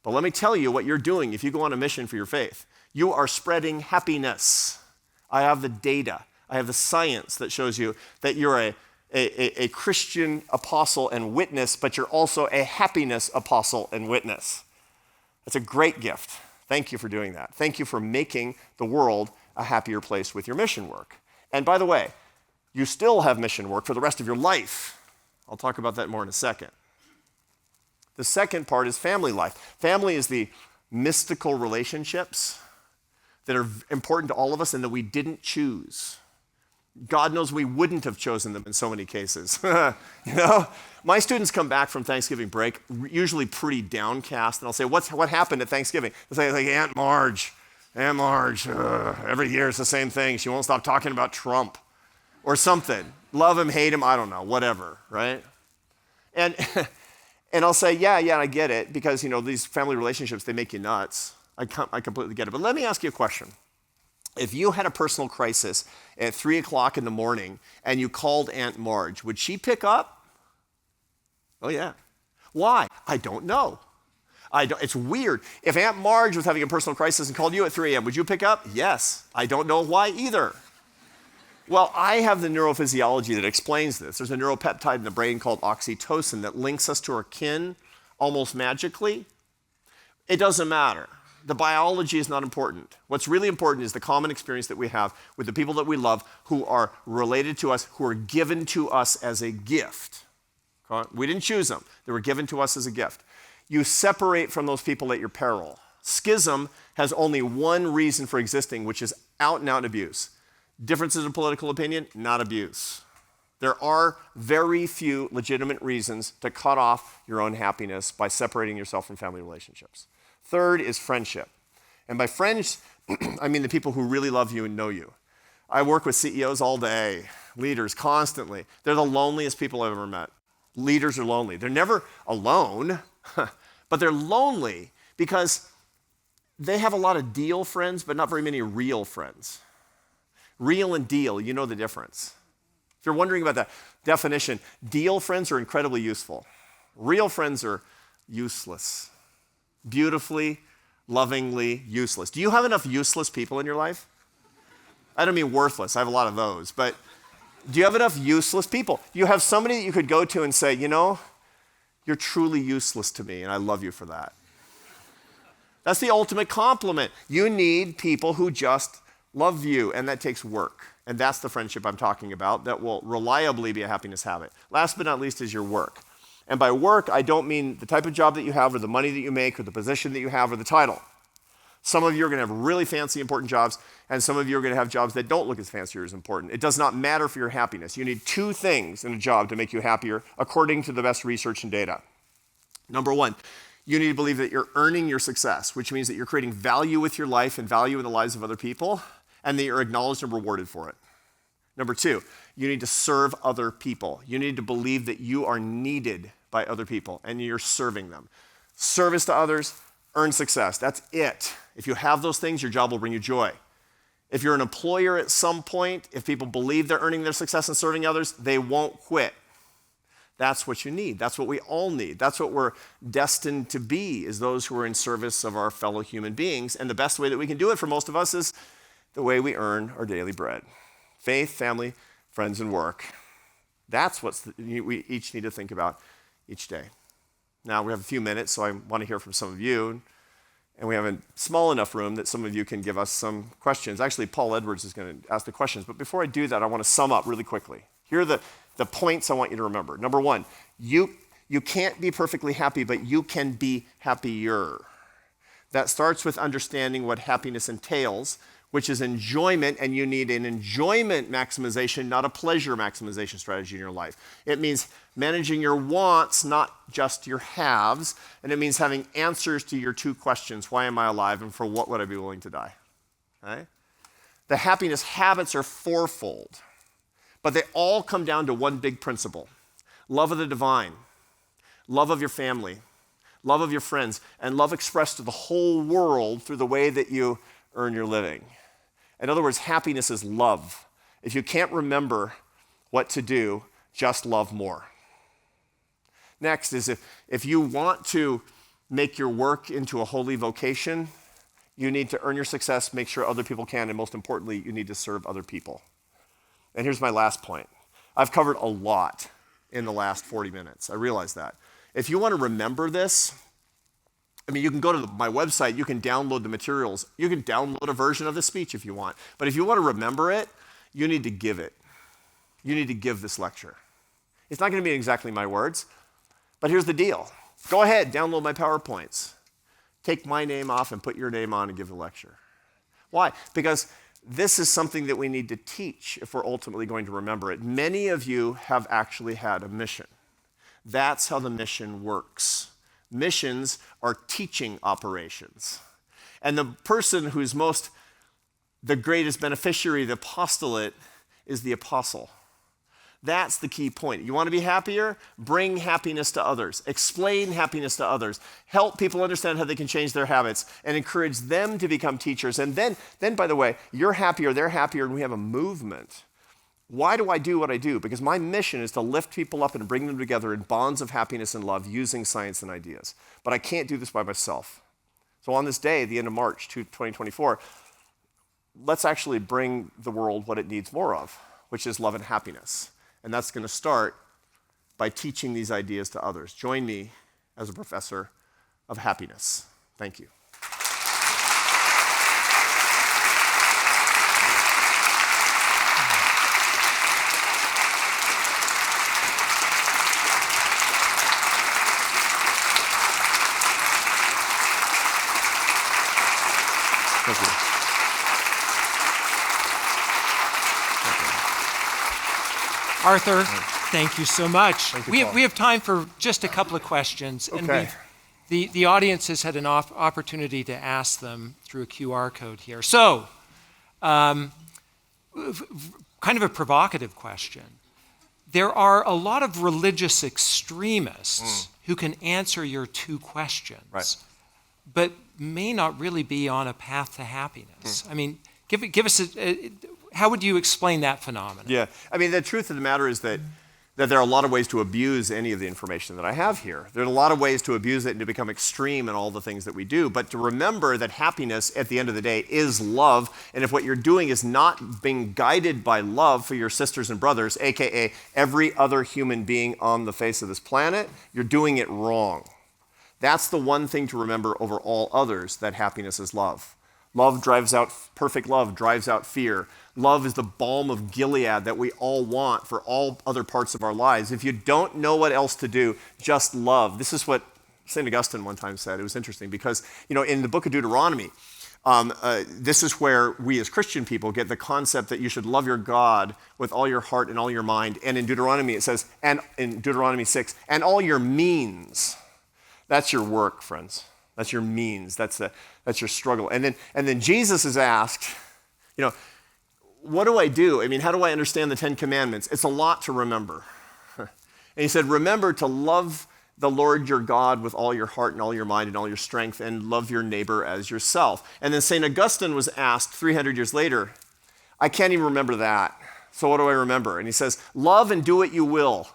But let me tell you what you're doing if you go on a mission for your faith. You are spreading happiness. I have the data. I have the science that shows you that you're a Christian apostle and witness, but you're also a happiness apostle and witness. That's a great gift. Thank you for doing that. Thank you for making the world a happier place with your mission work. And by the way, you still have mission work for the rest of your life. I'll talk about that more in a second. The second part is family life. Family is the mystical relationships that are important to all of us and that we didn't choose. God knows we wouldn't have chosen them in so many cases. My students come back from Thanksgiving break usually pretty downcast, and I'll say, what happened at Thanksgiving? They'll say, like, Aunt Marge, every year it's the same thing. She won't stop talking about Trump or something. Love him, hate him, I don't know, whatever, right? And I'll say, yeah, I get it, because these family relationships, they make you nuts. I completely get it. But let me ask you a question. If you had a personal crisis at 3 o'clock in the morning and you called Aunt Marge, would she pick up? Oh, yeah. Why? I don't know. It's weird. If Aunt Marge was having a personal crisis and called you at 3 a.m., would you pick up? Yes. I don't know why either. Well, I have the neurophysiology that explains this. There's a neuropeptide in the brain called oxytocin that links us to our kin almost magically. It doesn't matter. The biology is not important. What's really important is the common experience that we have with the people that we love who are related to us, who are given to us as a gift. We didn't choose them. They were given to us as a gift. You separate from those people at your peril. Schism has only one reason for existing, which is out and out abuse. Differences in political opinion, not abuse. There are very few legitimate reasons to cut off your own happiness by separating yourself from family relationships. Third is friendship. And by friends, I mean the people who really love you and know you. I work with CEOs all day, leaders constantly. They're the loneliest people I've ever met. Leaders are lonely. They're never alone, but they're lonely because they have a lot of deal friends, but not very many real friends. Real and deal, you know the difference. If you're wondering about that definition, deal friends are incredibly useful. Real friends are useless. Beautifully, lovingly useless. Do you have enough useless people in your life? I don't mean worthless. I have a lot of those. But do you have enough useless people? Do you have somebody that you could go to and say, you know, you're truly useless to me, and I love you for that? That's the ultimate compliment. You need people who just love you, and that takes work. And that's the friendship I'm talking about that will reliably be a happiness habit. Last but not least is your work. And by work, I don't mean the type of job that you have or the money that you make or the position that you have or the title. Some of you are going to have really fancy, important jobs, and some of you are going to have jobs that don't look as fancy or as important. It does not matter for your happiness. You need two things in a job to make you happier, according to the best research and data. Number one, you need to believe that you're earning your success, which means that you're creating value with your life and value in the lives of other people, and that you're acknowledged and rewarded for it. Number two, you need to serve other people. You need to believe that you are needed by other people and you're serving them. Service to others, earn success. That's it. If you have those things, your job will bring you joy. If you're an employer at some point, if people believe they're earning their success and serving others, they won't quit. That's what you need. That's what we all need. That's what we're destined to be, is those who are in service of our fellow human beings. And the best way that we can do it for most of us is the way we earn our daily bread. Faith, family, friends, and work. That's what we each need to think about each day. Now, we have a few minutes, so I want to hear from some of you. And we have a small enough room that some of you can give us some questions. Actually, Paul Edwards is going to ask the questions. But before I do that, I want to sum up really quickly. Here are the points I want you to remember. Number one, you can't be perfectly happy, but you can be happier. That starts with understanding what happiness entails, which is enjoyment, and you need an enjoyment maximization, not a pleasure maximization strategy in your life. It means managing your wants, not just your haves, and it means having answers to your two questions: why am I alive, and for what would I be willing to die? Okay? The happiness habits are fourfold, but they all come down to one big principle: love of the divine, love of your family, love of your friends, and love expressed to the whole world through the way that you earn your living. In other words, happiness is love. If you can't remember what to do, just love more. Next is if you want to make your work into a holy vocation, you need to earn your success, make sure other people can, and most importantly, you need to serve other people. And here's my last point. I've covered a lot in the last 40 minutes. I realize that. If you want to remember this, I mean, you can go to my website, you can download the materials, you can download a version of the speech if you want. But if you want to remember it, you need to give it. You need to give this lecture. It's not going to be exactly my words, but here's the deal. Go ahead, download my PowerPoints. Take my name off and put your name on and give the lecture. Why? Because this is something that we need to teach if we're ultimately going to remember it. Many of you have actually had a mission. That's how the mission works. Missions are teaching operations. And the person who's the greatest beneficiary of the apostolate is the apostle. That's the key point. You want to be happier? Bring happiness to others. Explain happiness to others. Help people understand how they can change their habits and encourage them to become teachers. And then by the way, you're happier, they're happier, and we have a movement. Why do I do what I do? Because my mission is to lift people up and bring them together in bonds of happiness and love using science and ideas. But I can't do this by myself. So on this day, the end of March 2024, let's actually bring the world what it needs more of, which is love and happiness. And that's going to start by teaching these ideas to others. Join me as a professor of happiness. Thank you. Thank you. Arthur, thank you so much. Thank you, we Paul. have time for just a couple of questions. Okay. And the audience has had an opportunity to ask them through a QR code here. So, kind of a provocative question. There are a lot of religious extremists who can answer your two questions, but may not really be on a path to happiness. I mean, give us how would you explain that phenomenon? Yeah, I mean, the truth of the matter is that there are a lot of ways to abuse any of the information that I have here. There are a lot of ways to abuse it and to become extreme in all the things that we do. But to remember that happiness, at the end of the day, is love. And if what you're doing is not being guided by love for your sisters and brothers, aka every other human being on the face of this planet, you're doing it wrong. That's the one thing to remember over all others, that happiness is love. Perfect love drives out fear. Love is the balm of Gilead that we all want for all other parts of our lives. If you don't know what else to do, just love. This is what St. Augustine one time said. It was interesting because, in the book of Deuteronomy, this is where we as Christian people get the concept that you should love your God with all your heart and all your mind. And in Deuteronomy it says, and in Deuteronomy 6, and all your means. That's your work, friends. That's your means. That's your struggle. And then Jesus is asked, what do I do? I mean, how do I understand the Ten Commandments? It's a lot to remember. And he said, remember to love the Lord your God with all your heart and all your mind and all your strength, and love your neighbor as yourself. And then St. Augustine was asked 300 years later, I can't even remember that. So what do I remember? And he says, love and do what you will.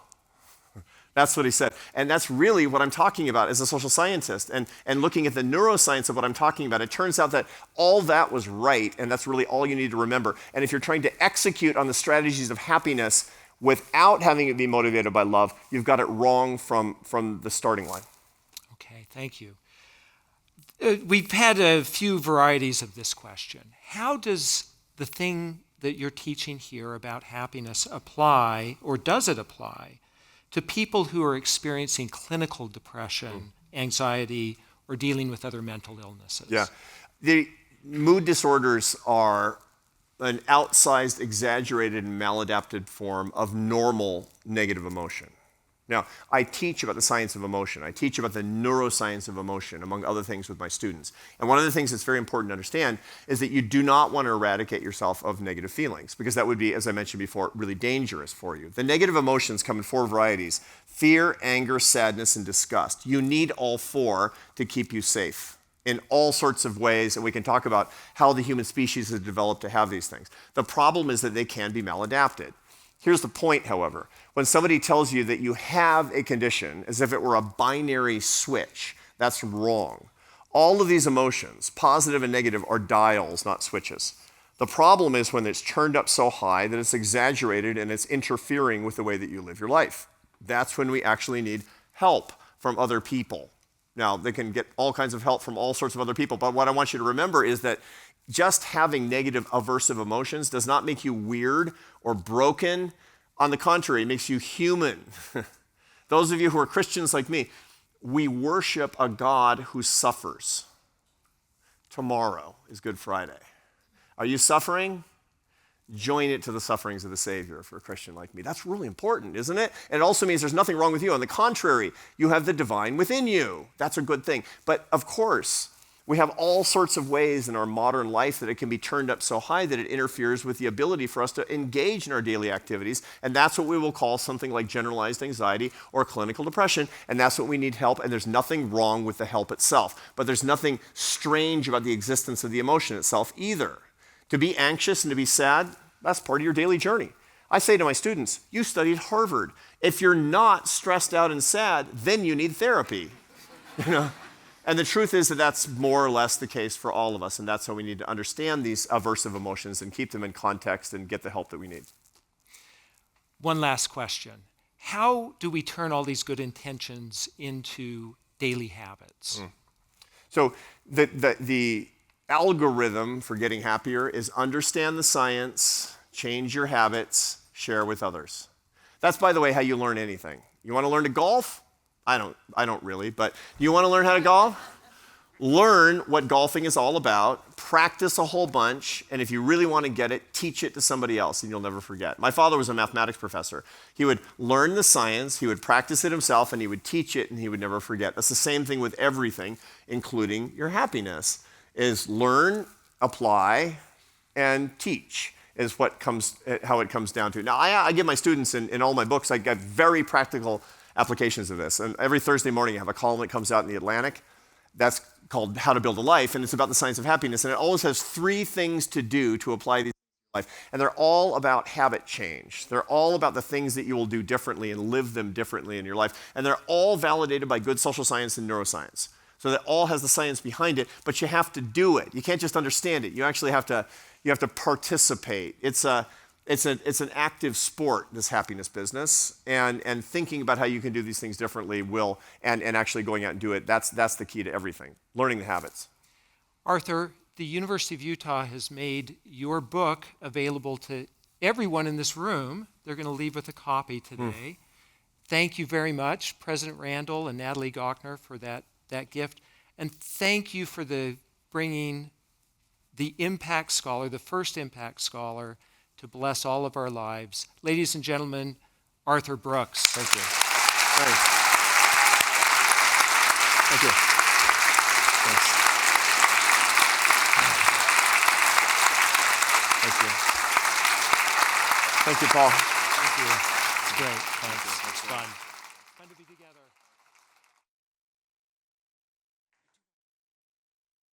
That's what he said. And that's really what I'm talking about as a social scientist. And looking at the neuroscience of what I'm talking about, it turns out that all that was right, and that's really all you need to remember. And if you're trying to execute on the strategies of happiness without having it be motivated by love, you've got it wrong from the starting line. Okay, thank you. We've had a few varieties of this question. How does the thing that you're teaching here about happiness apply, or does it apply, to people who are experiencing clinical depression, anxiety, or dealing with other mental illnesses? Yeah. The mood disorders are an outsized, exaggerated, and maladapted form of normal negative emotion. Now, I teach about the science of emotion. I teach about the neuroscience of emotion, among other things, with my students. And one of the things that's very important to understand is that you do not want to eradicate yourself of negative feelings, because that would be, as I mentioned before, really dangerous for you. The negative emotions come in four varieties: fear, anger, sadness, and disgust. You need all four to keep you safe in all sorts of ways, and we can talk about how the human species has developed to have these things. The problem is that they can be maladapted. Here's the point, however. When somebody tells you that you have a condition as if it were a binary switch, that's wrong. All of these emotions, positive and negative, are dials, not switches. The problem is when it's turned up so high that it's exaggerated and it's interfering with the way that you live your life. That's when we actually need help from other people. Now, they can get all kinds of help from all sorts of other people, but what I want you to remember is that just having negative, aversive emotions does not make you weird or broken. On the contrary, it makes you human. Those of you who are Christians like me, we worship a God who suffers. Tomorrow is Good Friday. Are you suffering? Join it to the sufferings of the Savior for a Christian like me. That's really important, isn't it? And it also means there's nothing wrong with you. On the contrary, you have the divine within you. That's a good thing. But of course, We have all sorts of ways in our modern life that it can be turned up so high that it interferes with the ability for us to engage in our daily activities. And that's what we will call something like generalized anxiety or clinical depression. And that's what we need help. And there's nothing wrong with the help itself. But there's nothing strange about the existence of the emotion itself either. To be anxious and to be sad, that's part of your daily journey. I say to my students, you studied Harvard. If you're not stressed out and sad, then you need therapy. You know? And the truth is that that's more or less the case for all of us, and that's how we need to understand these aversive emotions and keep them in context and get the help that we need. One last question. How do we turn all these good intentions into daily habits? So the algorithm for getting happier is understand the science, change your habits, share with others. That's, by the way, how you learn anything. You want to learn to golf? I don't really, but you want to learn how to golf? Learn what golfing is all about, practice a whole bunch, and if you really want to get it, teach it to somebody else, and you'll never forget. My father was a mathematics professor. He would learn the science, he would practice it himself, and he would teach it, and he would never forget. That's the same thing with everything, including your happiness, is learn, apply, and teach is how it comes down to. Now, I give my students in all my books, I get very practical applications of this. And every Thursday morning, I have a column that comes out in the Atlantic. That's called How to Build a Life, and it's about the science of happiness. And it always has 3 things to do to apply these to life. And they're all about habit change. They're all about the things that you will do differently and live them differently in your life. And they're all validated by good social science and neuroscience. So that all has the science behind it, but you have to do it. You can't just understand it. You actually have to participate. It's an active sport, this happiness business, and thinking about how you can do these things differently and actually going out and do it, that's the key to everything, learning the habits. Arthur, the University of Utah has made your book available to everyone in this room. They're going to leave with a copy today. Thank you very much, President Randall and Natalie Gochner, for that gift. And thank you for bringing the Impact Scholar, the first Impact Scholar, to bless all of our lives. Ladies and gentlemen, Arthur Brooks. Thank you. Thanks. Thank you. Thanks. Thank you. Thank you, Paul. Thank you. It's great. Thanks. It's fun.